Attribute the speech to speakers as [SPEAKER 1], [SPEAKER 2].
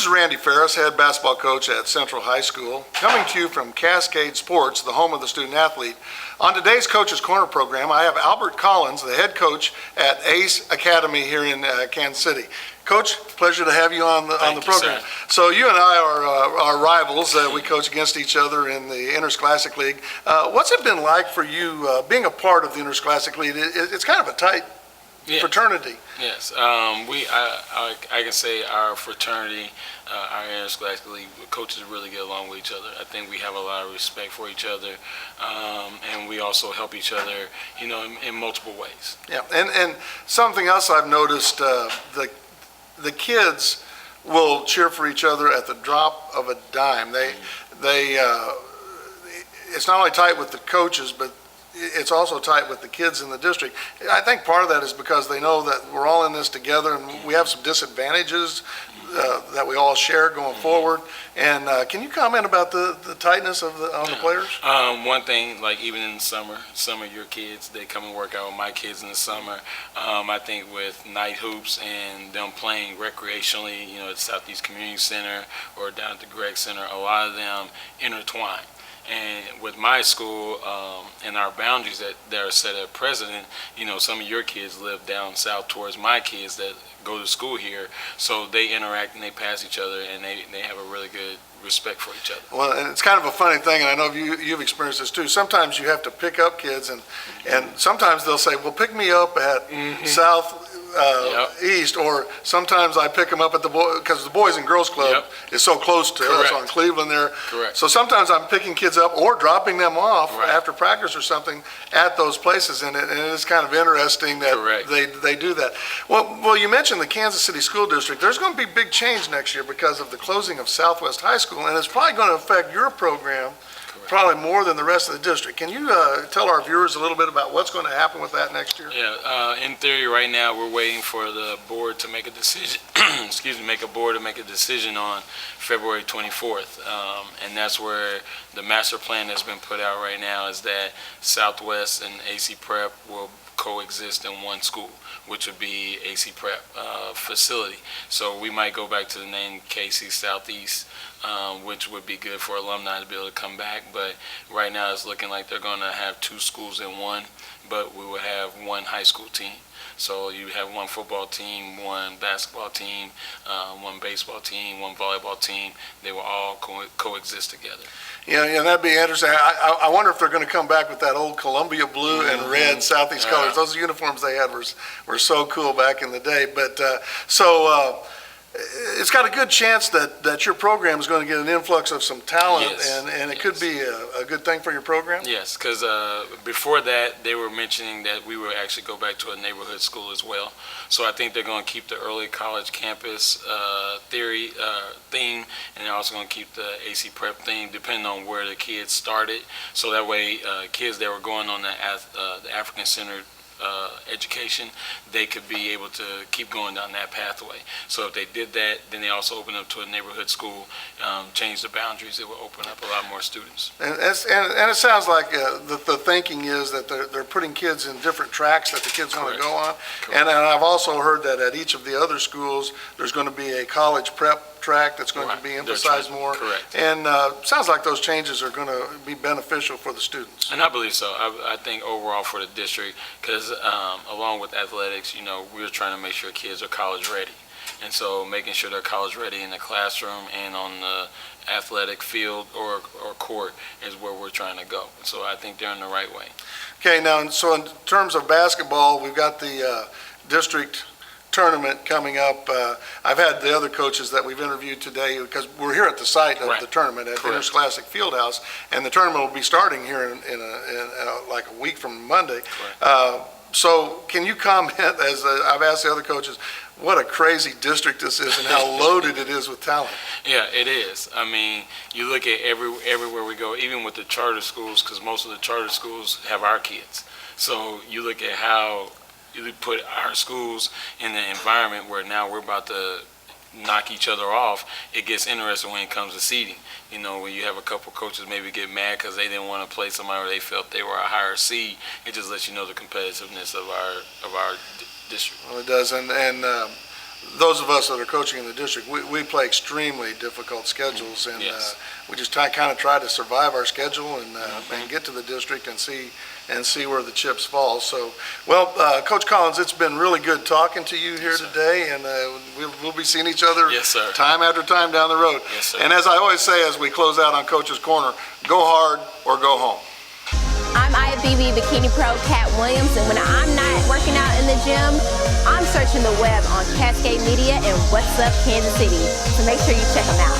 [SPEAKER 1] is Randy Farris, head basketball coach at Central High School, coming to you from Cascade Sports, the home of the student athlete. On today's Coach's Corner program, I have Albert Collins, the head coach at ACE Academy here in Kansas City. Coach, pleasure to have you on the program.
[SPEAKER 2] Sir.
[SPEAKER 1] So you and I are rivals. We coach against each other in the Interscholastic League. What's it been like for you being a part of the Interscholastic League? It's kind of a tight fraternity.
[SPEAKER 2] Yes, I can say our fraternity, our Interscholastic League coaches really get along with each other. I think we have a lot of respect for each other, and we also help each other, in multiple ways.
[SPEAKER 1] Yeah, and something else I've noticed, the kids will cheer for each other at the drop of a dime. It's not only tight with the coaches, but it's also tight with the kids in the district. I think part of that is because they know that we're all in this together, and we have some disadvantages that we all share going forward. And can you comment about the tightness on the players?
[SPEAKER 2] One thing, like even in the summer, some of your kids, they come and work out with my kids in the summer. I think with night hoops and them playing recreationally, at Southeast Community Center or down at the Gregg Center, a lot of them intertwine. And with my school and our boundaries that are set at present, some of your kids live down south towards my kids that go to school here, so they interact and they pass each other, and they have a really good respect for each other.
[SPEAKER 1] Well, and it's kind of a funny thing, and I know you've experienced this too. Sometimes you have to pick up kids, and sometimes they'll say, well, pick me up at South East, or sometimes I pick them up at because the Boys and Girls Club is so close to us on Cleveland there.
[SPEAKER 2] Correct.
[SPEAKER 1] So sometimes I'm picking kids up or dropping them off after practice or something at those places, and it is kind of interesting that they do that. Well, you mentioned the Kansas City School District. There's going to be big change next year because of the closing of Southwest High School, and it's probably going to affect your program probably more than the rest of the district. Can you tell our viewers a little bit about what's going to happen with that next year?
[SPEAKER 2] Yeah, in theory right now we're waiting for the board to make a decision, make a decision on February 24th. And that's where the master plan that's been put out right now is that Southwest and AC Prep will coexist in one school, which would be AC Prep facility. So we might go back to the name KC Southeast, which would be good for alumni to be able to come back. But right now it's looking like they're going to have two schools in one, but we will have one high school team. So you have one football team, one basketball team, one baseball team, one volleyball team. They will all coexist together.
[SPEAKER 1] Yeah, that'd be interesting. I wonder if they're going to come back with that old Columbia blue and red Southeast colors. Those uniforms they had were so cool back in the day. But it's got a good chance that your program is going to get an influx of some talent, and it could be a good thing for your program?
[SPEAKER 2] Yes, because before that, they were mentioning that we would actually go back to a neighborhood school as well. So I think they're going to keep the early college campus theme, and they're also going to keep the AC Prep theme, depending on where the kids started. So that way, kids that were going on the African-centered education, they could be able to keep going down that pathway. So if they did that, then they also open up to a neighborhood school, change the boundaries, it will open up a lot more students.
[SPEAKER 1] And it sounds like the thinking is that they're putting kids in different tracks that the kids want to go on. And I've also heard that at each of the other schools, there's going to be a college prep track that's going to be emphasized more.
[SPEAKER 2] Correct.
[SPEAKER 1] And sounds like those changes are going to be beneficial for the students.
[SPEAKER 2] And I believe so. I think overall for the district, because along with athletics, we're trying to make sure kids are college ready. And so making sure they're college ready in the classroom and on the athletic field or court is where we're trying to go. So I think they're in the right way.
[SPEAKER 1] Okay, now, so in terms of basketball, we've got the district tournament coming up. I've had the other coaches that we've interviewed today because we're here at the site of the tournament at Interscholastic Fieldhouse, and the tournament will be starting here in like a week from Monday. So can you comment, as I've asked the other coaches, what a crazy district this is and how loaded it is with talent?
[SPEAKER 2] Yeah, it is. I mean, you look at everywhere we go, even with the charter schools, because most of the charter schools have our kids. So you look at how you put our schools in the environment where now we're about to knock each other off. It gets interesting when it comes to seeding. When you have a couple coaches maybe get mad because they didn't want to play somebody or they felt they were a higher seed, it just lets you know the competitiveness of our district.
[SPEAKER 1] Well, it does, and those of us that are coaching in the district, we play extremely difficult schedules, and
[SPEAKER 2] Yes.
[SPEAKER 1] we just kind of try to survive our schedule and get to the district and see where the chips fall. So, well, Coach Collins, it's been really good talking to you here
[SPEAKER 2] Yes, sir.
[SPEAKER 1] today, and we'll be seeing each other
[SPEAKER 2] Yes, sir.
[SPEAKER 1] time after time down the road.
[SPEAKER 2] Yes, sir.
[SPEAKER 1] And as I always say, as we close out on Coach's Corner, go hard or go home.
[SPEAKER 3] I'm IFBB Bikini Pro Kat Williams, and when I'm not working out in the gym, I'm searching the web on Cascade Media and What's Up Kansas City. So make sure you check them out.